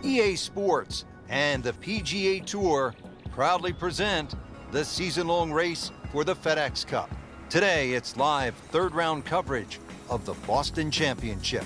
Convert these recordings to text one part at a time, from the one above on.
EA Sports and the PGA Tour proudly present the season-long race for the FedEx Cup. Today, it's live third-round coverage of the Boston Championship.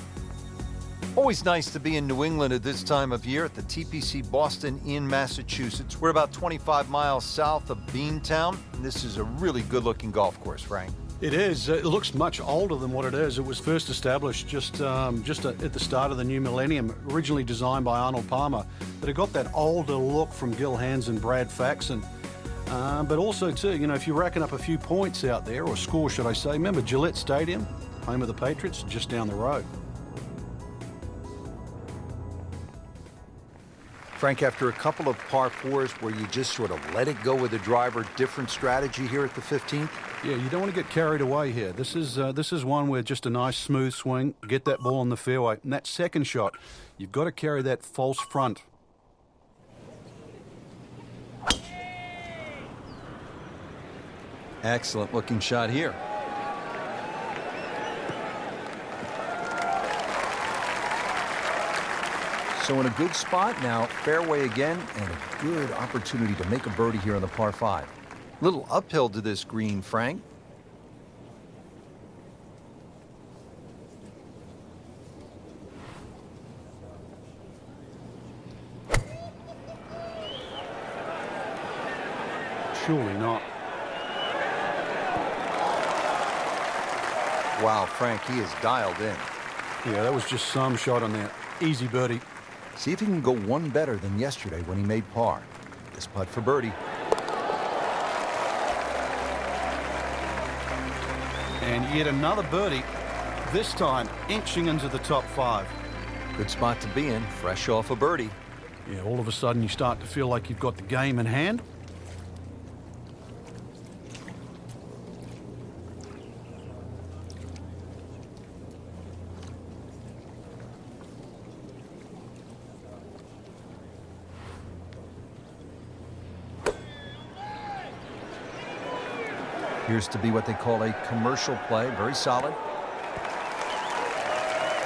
Always nice to be in New England at this time of year at the TPC Boston in Massachusetts. We're about 25 miles south of Beantown, and this is a really good-looking golf course, Frank. It is. It looks much older than what it is. It was first established just at the start of the new millennium, originally designed by Arnold Palmer. But it got that older look from Gil Hanse and Brad Faxon. But also, too, you know, if you're racking up a few points out there, or score, should I say, remember Gillette Stadium, home of the Patriots, just down the road. Frank, after a couple of par fours where you just sort of let it go with the driver, different strategy here at the 15th? Yeah, you don't want to get carried away here. This is one where just a nice smooth swing, get that ball on the fairway. And that second shot, you've got to carry that false front. Excellent looking shot here. So in a good spot now, fairway again, and a good opportunity to make a birdie here on the par 5. Little uphill to this green, Frank. Surely not. Wow, Frank, he is dialed in. Yeah, that was just some shot on that. Easy birdie. See if he can go one better than yesterday when he made par. This putt for birdie. And yet another birdie, this time inching into the top 5. Good spot to be in, fresh off a birdie. Yeah, all of a sudden you start to feel like you've got the game in hand. Appears to be what they call a commercial play. Very solid.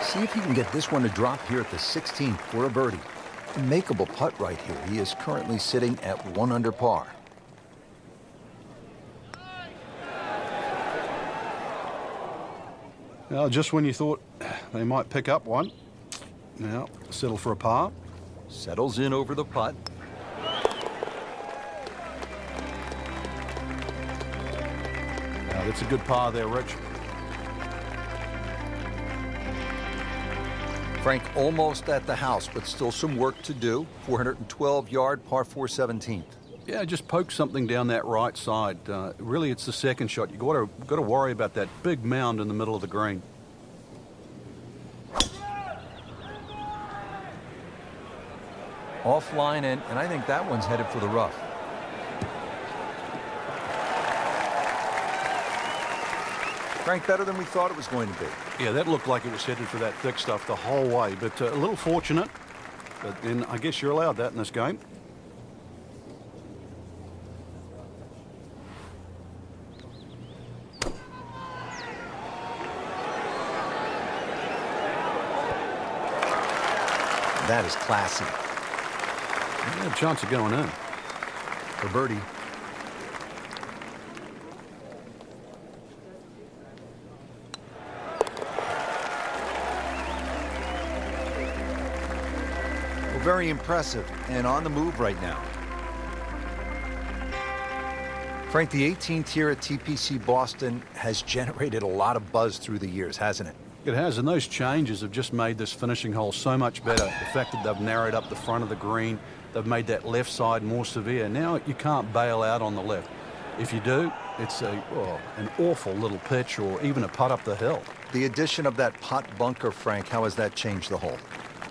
See if he can get this one to drop here at the 16th for a birdie. A makeable putt right here. He is currently sitting at 1 under par. Well, just when you thought they might pick up one, now settle for a par. Settles in over the putt. That's a good par there, Rich. Frank almost at the house, but still some work to do. 412-yard par 4 17th. Yeah, just poke something down that right side. Really, it's the second shot. You've got to worry about that big mound in the middle of the green. Offline, and I think that one's headed for the rough. Frank, better than we thought it was going to be. Yeah, that looked like it was headed for that thick stuff the whole way, but a little fortunate. But then I guess you're allowed that in this game. That is classy. Yeah, a chance of going in. For birdie. Very impressive and on the move right now. Frank, the 18th here at TPC Boston has generated a lot of buzz through the years, hasn't it? It has, and those changes have just made this finishing hole so much better. The fact that they've narrowed up the front of the green, they've made that left side more severe. Now you can't bail out on the left. If you do, it's an awful little pitch or even a putt up the hill. The addition of that putt bunker, Frank, how has that changed the hole?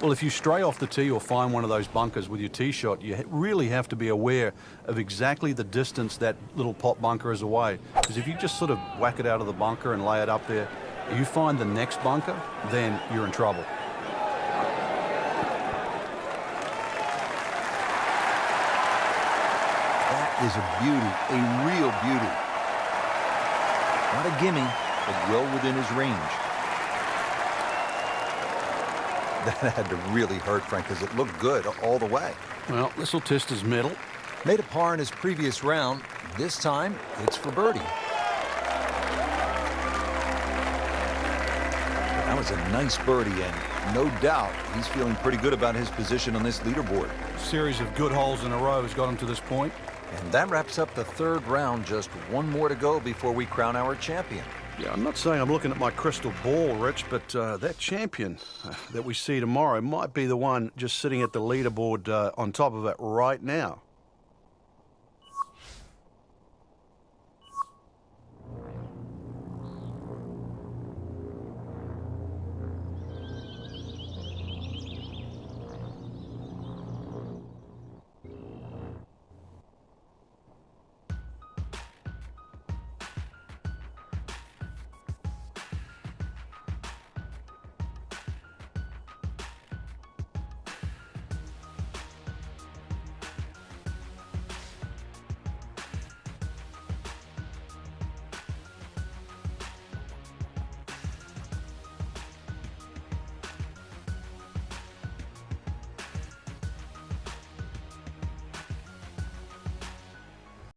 Well, if you stray off the tee or find one of those bunkers with your tee shot, you really have to be aware of exactly the distance that little pot bunker is away. Because if you just sort of whack it out of the bunker and lay it up there, you find the next bunker, then you're in trouble. That is a beauty, a real beauty. Not a gimme, but well within his range. That had to really hurt Frank because it looked good all the way. Well, this will test his mettle. Made a par in his previous round. This time, it's for birdie. That was a nice birdie, and no doubt he's feeling pretty good about his position on this leaderboard. A series of good holes in a row has got him to this point. And that wraps up the third round. Just one more to go before we crown our champion. Yeah, I'm not saying I'm looking at my crystal ball, Rich, but that champion that we see tomorrow might be the one just sitting at the leaderboard on top of it right now.